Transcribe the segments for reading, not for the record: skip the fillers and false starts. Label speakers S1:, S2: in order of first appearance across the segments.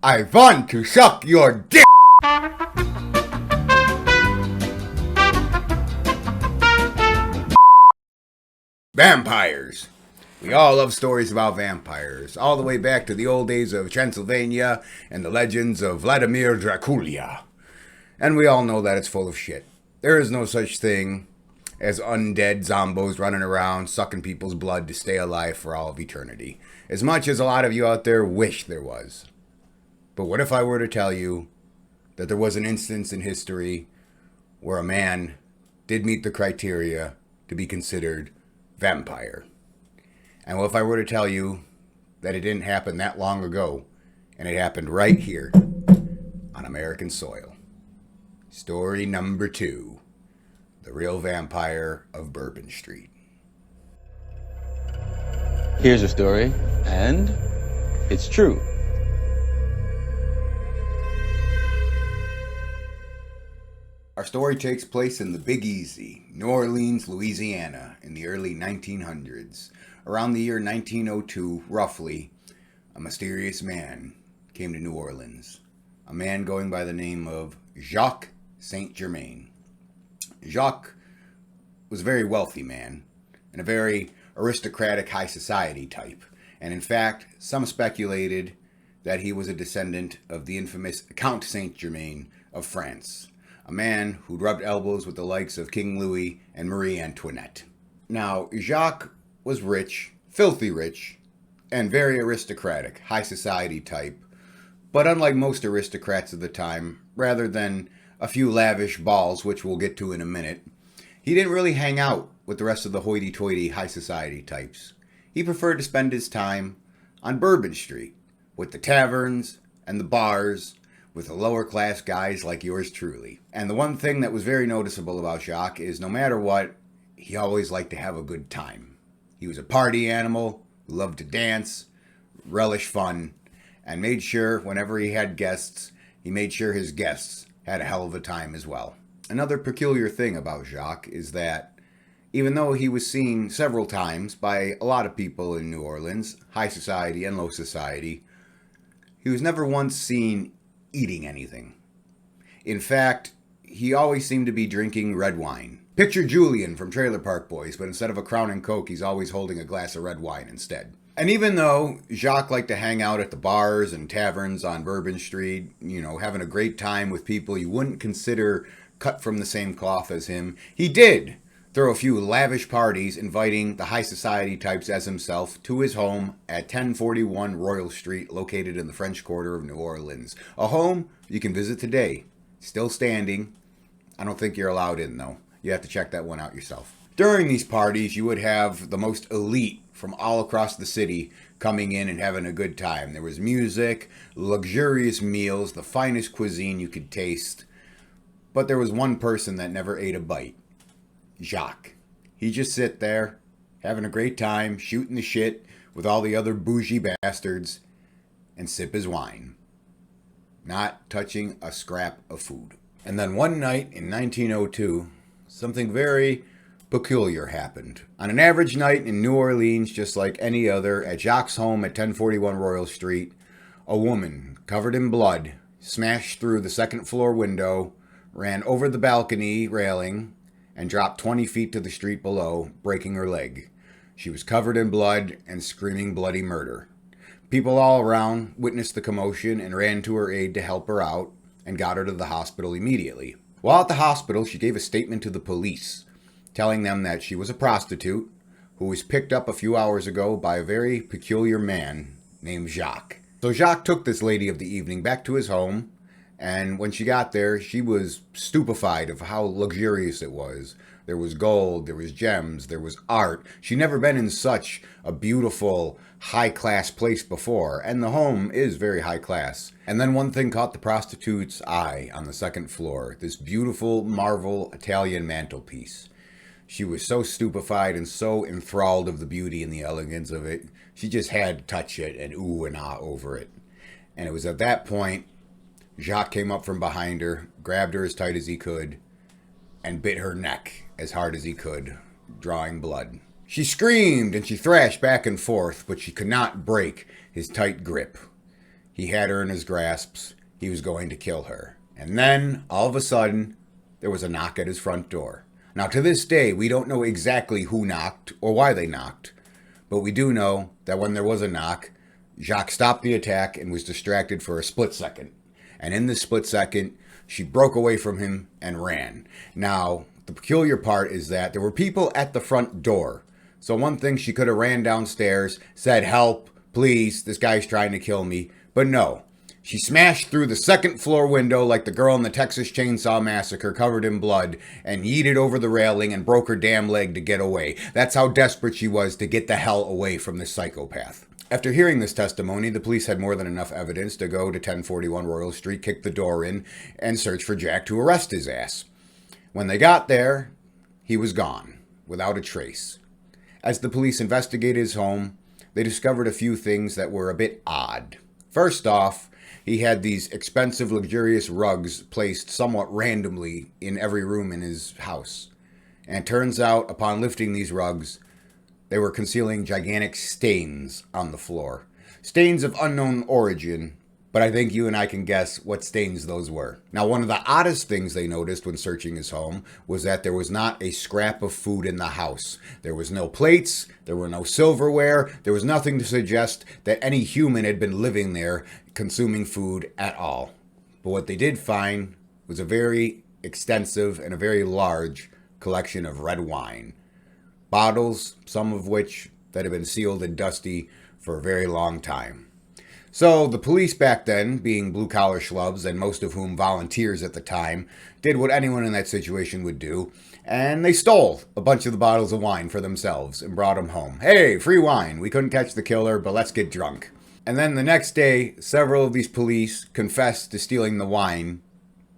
S1: I want to suck your dick! Vampires. We all love stories about vampires, all the way back to the old days of Transylvania and the legends of Vladimir Dracula. And we all know that it's full of shit. There is no such thing as undead zombos running around sucking people's blood to stay alive for all of eternity, as much as a lot of you out there wish there was. But what if I were to tell you that there was an instance in history where a man did meet the criteria to be considered vampire? And what if I were to tell you that it didn't happen that long ago, and it happened right here on American soil? Story number 2, the real vampire of Bourbon Street.
S2: Here's a story, and it's true.
S1: Our story takes place in the Big Easy, New Orleans, Louisiana, in the early 1900s. Around the year 1902, roughly, a mysterious man came to New Orleans. A man going by the name of Jacque Saint Germaine. Jacques was a very wealthy man and a very aristocratic high society type. And in fact, some speculated that he was a descendant of the infamous Count Saint Germaine of France, a man who'd rubbed elbows with the likes of King Louis and Marie Antoinette. Now, Jacques was rich, filthy rich, and very aristocratic, high society type. But unlike most aristocrats of the time, rather than a few lavish balls, which we'll get to in a minute, he didn't really hang out with the rest of the hoity-toity high society types. He preferred to spend his time on Bourbon Street, with the taverns and the bars, with the lower class guys like yours truly. And the one thing that was very noticeable about Jacques is no matter what, he always liked to have a good time. He was a party animal who loved to dance, relish fun, and made sure whenever he had guests, he made sure his guests had a hell of a time as well. Another peculiar thing about Jacques is that even though he was seen several times by a lot of people in New Orleans, high society and low society, he was never once seen eating anything. In fact, he always seemed to be drinking red wine. Picture Julian from Trailer Park Boys, but instead of a Crown and Coke, he's always holding a glass of red wine instead. And even though Jacques liked to hang out at the bars and taverns on Bourbon Street, having a great time with people you wouldn't consider cut from the same cloth as him, he did throw a few lavish parties inviting the high society types as himself to his home at 1041 Royal Street, located in the French Quarter of New Orleans. A home you can visit today. Still standing. I don't think you're allowed in, though. You have to check that one out yourself. During these parties, you would have the most elite from all across the city coming in and having a good time. There was music, luxurious meals, the finest cuisine you could taste. But there was one person that never ate a bite. Jacques. He'd just sit there, having a great time, shooting the shit with all the other bougie bastards, and sip his wine. Not touching a scrap of food. And then one night in 1902, something very peculiar happened. On an average night in New Orleans, just like any other, at Jacques' home at 1041 Royal Street, a woman, covered in blood, smashed through the second floor window, ran over the balcony railing, and dropped 20 feet to the street below, breaking her leg. She was covered in blood and screaming bloody murder. People all around witnessed the commotion and ran to her aid to help her out and got her to the hospital immediately. While at the hospital, she gave a statement to the police, telling them that she was a prostitute who was picked up a few hours ago by a very peculiar man named Jacques. So Jacques took this lady of the evening back to his home, and when she got there, she was stupefied of how luxurious it was. There was gold, there was gems, there was art. She'd never been in such a beautiful, high-class place before, and the home is very high-class. And then one thing caught the prostitute's eye on the second floor, this beautiful marble Italian mantelpiece. She was so stupefied and so enthralled of the beauty and the elegance of it, she just had to touch it and ooh and ah over it. And it was at that point, Jacques came up from behind her, grabbed her as tight as he could, and bit her neck as hard as he could, drawing blood. She screamed and she thrashed back and forth, but she could not break his tight grip. He had her in his grasps. He was going to kill her. And then, all of a sudden, there was a knock at his front door. Now, to this day, we don't know exactly who knocked or why they knocked. But we do know that when there was a knock, Jacque stopped the attack and was distracted for a split second. And in this split second, she broke away from him and ran. Now, the peculiar part is that there were people at the front door. So one thing, she could have ran downstairs, said, "Help, please, this guy's trying to kill me." But no, she smashed through the second floor window like the girl in the Texas Chainsaw Massacre, covered in blood, and yeeted over the railing and broke her damn leg to get away. That's how desperate she was to get the hell away from this psychopath. After hearing this testimony, the police had more than enough evidence to go to 1041 Royal Street, kick the door in, and search for Jack to arrest his ass. When they got there, he was gone, without a trace. As the police investigated his home, they discovered a few things that were a bit odd. First off, he had these expensive, luxurious rugs placed somewhat randomly in every room in his house. And it turns out, upon lifting these rugs, they were concealing gigantic stains on the floor. Stains of unknown origin, but I think you and I can guess what stains those were. Now, one of the oddest things they noticed when searching his home was that there was not a scrap of food in the house. There was no plates, there were no silverware, there was nothing to suggest that any human had been living there consuming food at all. But what they did find was a very extensive and a very large collection of red wine. Bottles, some of which that had been sealed and dusty for a very long time. So the police back then, being blue-collar schlubs, and most of whom volunteers at the time, did what anyone in that situation would do, and they stole a bunch of the bottles of wine for themselves and brought them home. Hey, free wine. We couldn't catch the killer, but let's get drunk. And then the next day, several of these police confessed to stealing the wine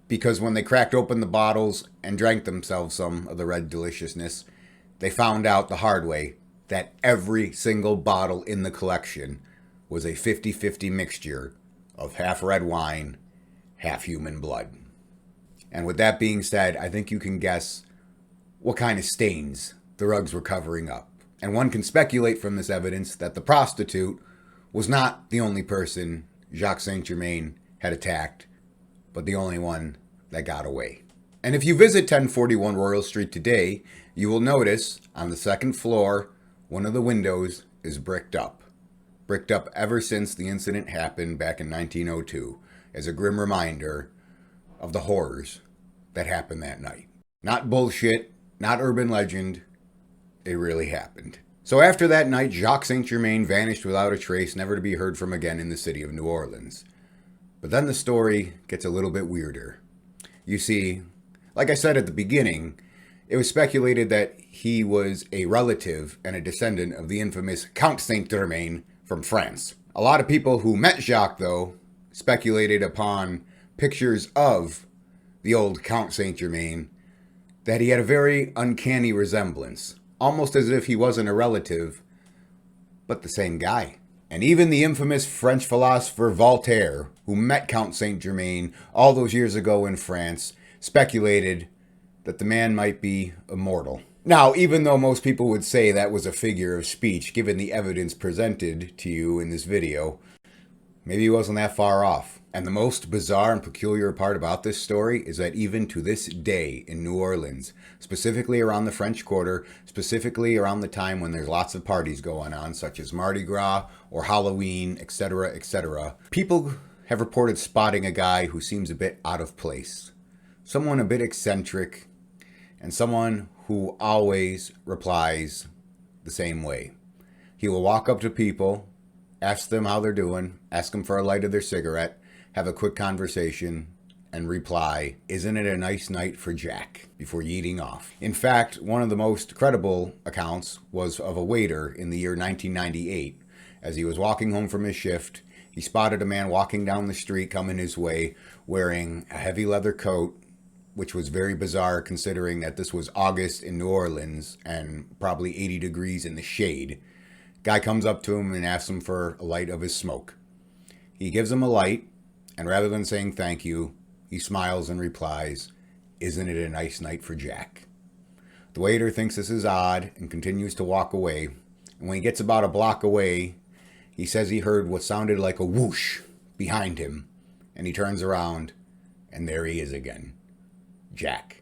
S1: because when they cracked open the bottles and drank themselves some of the red deliciousness, they found out the hard way that every single bottle in the collection was a 50-50 mixture of half red wine, half human blood. And with that being said, I think you can guess what kind of stains the rugs were covering up. And one can speculate from this evidence that the prostitute was not the only person Jacque Saint Germaine had attacked, but the only one that got away. And if you visit 1041 Royal Street today, you will notice on the second floor, one of the windows is bricked up. Bricked up ever since the incident happened back in 1902, as a grim reminder of the horrors that happened that night. Not bullshit, not urban legend, it really happened. So after that night, Jacque Saint Germaine vanished without a trace, never to be heard from again in the city of New Orleans. But then the story gets a little bit weirder. You see, like I said at the beginning, it was speculated that he was a relative and a descendant of the infamous Count Saint Germaine from France. A lot of people who met Jacques, though, speculated upon pictures of the old Count Saint Germaine that he had a very uncanny resemblance, almost as if he wasn't a relative, but the same guy. And even the infamous French philosopher Voltaire, who met Count Saint Germaine all those years ago in France, speculated that the man might be immortal. Now, even though most people would say that was a figure of speech, given the evidence presented to you in this video, maybe he wasn't that far off. And the most bizarre and peculiar part about this story is that even to this day in New Orleans, specifically around the French Quarter, specifically around the time when there's lots of parties going on, such as Mardi Gras or Halloween, etc., people have reported spotting a guy who seems a bit out of place. Someone a bit eccentric, and someone who always replies the same way. He will walk up to people, ask them how they're doing, ask them for a light of their cigarette, have a quick conversation, and reply, "Isn't it a nice night for Jack?" before yeeting off. In fact, one of the most credible accounts was of a waiter in the year 1998. As he was walking home from his shift, he spotted a man walking down the street coming his way wearing a heavy leather coat, which was very bizarre considering that this was August in New Orleans and probably 80 degrees in the shade. Guy comes up to him and asks him for a light of his smoke. He gives him a light, and rather than saying thank you, he smiles and replies, "Isn't it a nice night for Jack?" The waiter thinks this is odd and continues to walk away. And when he gets about a block away, he says he heard what sounded like a whoosh behind him, and he turns around, and there he is again. Jacque,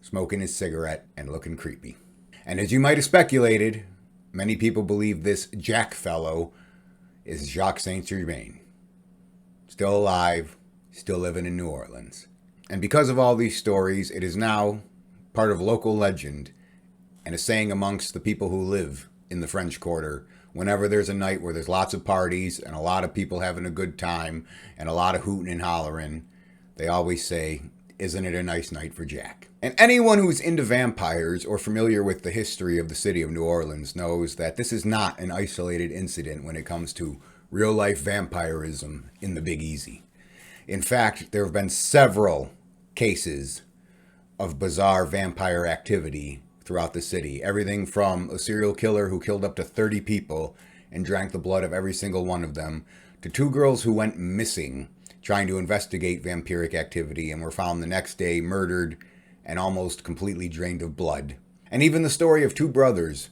S1: smoking his cigarette and looking creepy. And as you might have speculated, many people believe this Jacque fellow is Jacque Saint Germaine. Still alive, still living in New Orleans. And because of all these stories, it is now part of local legend and a saying amongst the people who live in the French Quarter. Whenever there's a night where there's lots of parties and a lot of people having a good time and a lot of hooting and hollering, they always say, "Isn't it a nice night for Jacque?" And anyone who's into vampires or familiar with the history of the city of New Orleans knows that this is not an isolated incident when it comes to real-life vampirism in the Big Easy. In fact, there have been several cases of bizarre vampire activity throughout the city. Everything from a serial killer who killed up to 30 people and drank the blood of every single one of them, to 2 girls who went missing trying to investigate vampiric activity and were found the next day murdered and almost completely drained of blood. And even the story of 2 brothers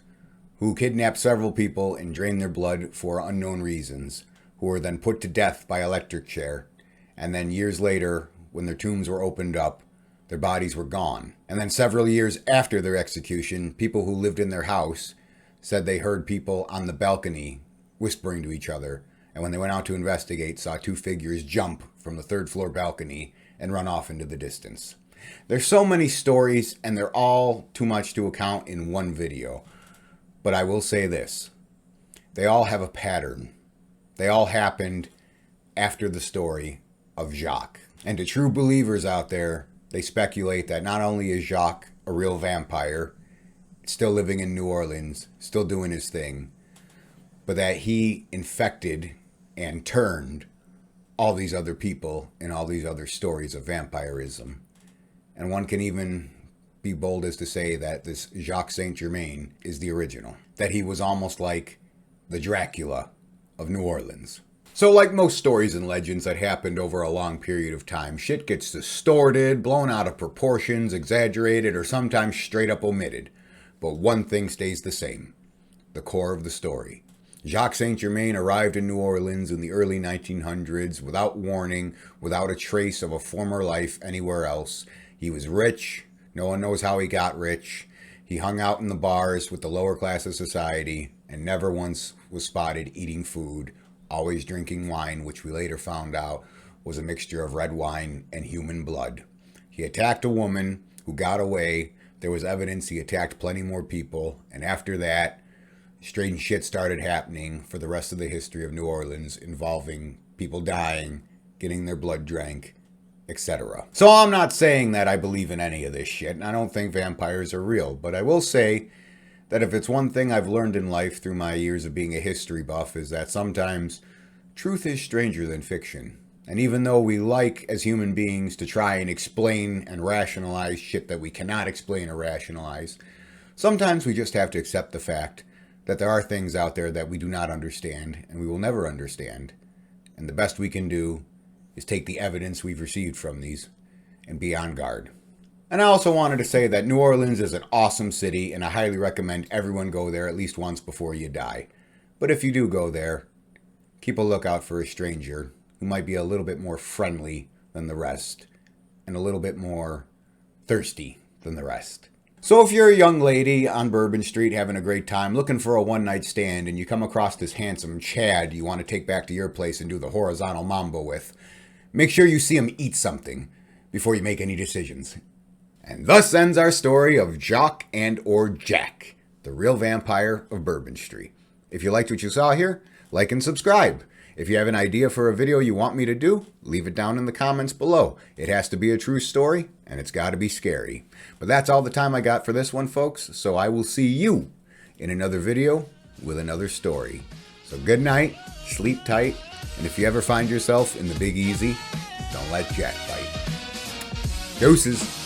S1: who kidnapped several people and drained their blood for unknown reasons, who were then put to death by electric chair. And then years later, when their tombs were opened up, their bodies were gone. And then several years after their execution, people who lived in their house said they heard people on the balcony whispering to each other. And when they went out to investigate, saw 2 figures jump from the 3rd floor balcony and run off into the distance. There's so many stories, and they're all too much to account in one video. But I will say this. They all have a pattern. They all happened after the story of Jacque. And to true believers out there, they speculate that not only is Jacque a real vampire, still living in New Orleans, still doing his thing, but that he infected and turned all these other people in all these other stories of vampirism. And one can even be bold as to say that this Jacque Saint Germaine is the original. That he was almost like the Dracula of New Orleans. So like most stories and legends that happened over a long period of time, shit gets distorted, blown out of proportions, exaggerated, or sometimes straight up omitted. But one thing stays the same. The core of the story. Jacque Saint Germaine arrived in New Orleans in the early 1900s without warning, without a trace of a former life anywhere else. He was rich. No one knows how he got rich. He hung out in the bars with the lower class of society and never once was spotted eating food, always drinking wine, which we later found out was a mixture of red wine and human blood. He attacked a woman who got away. There was evidence he attacked plenty more people. And after that, strange shit started happening for the rest of the history of New Orleans, involving people dying, getting their blood drank, etc. So I'm not saying that I believe in any of this shit, and I don't think vampires are real, but I will say that if it's one thing I've learned in life through my years of being a history buff, is that sometimes truth is stranger than fiction. And even though we like, as human beings, to try and explain and rationalize shit that we cannot explain or rationalize, sometimes we just have to accept the fact that there are things out there that we do not understand and we will never understand. And the best we can do is take the evidence we've received from these and be on guard. And I also wanted to say that New Orleans is an awesome city, and I highly recommend everyone go there at least once before you die. But if you do go there, keep a lookout for a stranger who might be a little bit more friendly than the rest and a little bit more thirsty than the rest. So if you're a young lady on Bourbon Street having a great time, looking for a one-night stand, and you come across this handsome Chad you want to take back to your place and do the horizontal mambo with, make sure you see him eat something before you make any decisions. And thus ends our story of Jacque and or Jacque, the real vampire of Bourbon Street. If you liked what you saw here, like and subscribe. If you have an idea for a video you want me to do, leave it down in the comments below. It has to be a true story, and it's got to be scary. But that's all the time I got for this one, folks, so I will see you in another video with another story. So good night, sleep tight, and if you ever find yourself in the Big Easy, don't let Jacque bite. Deuces.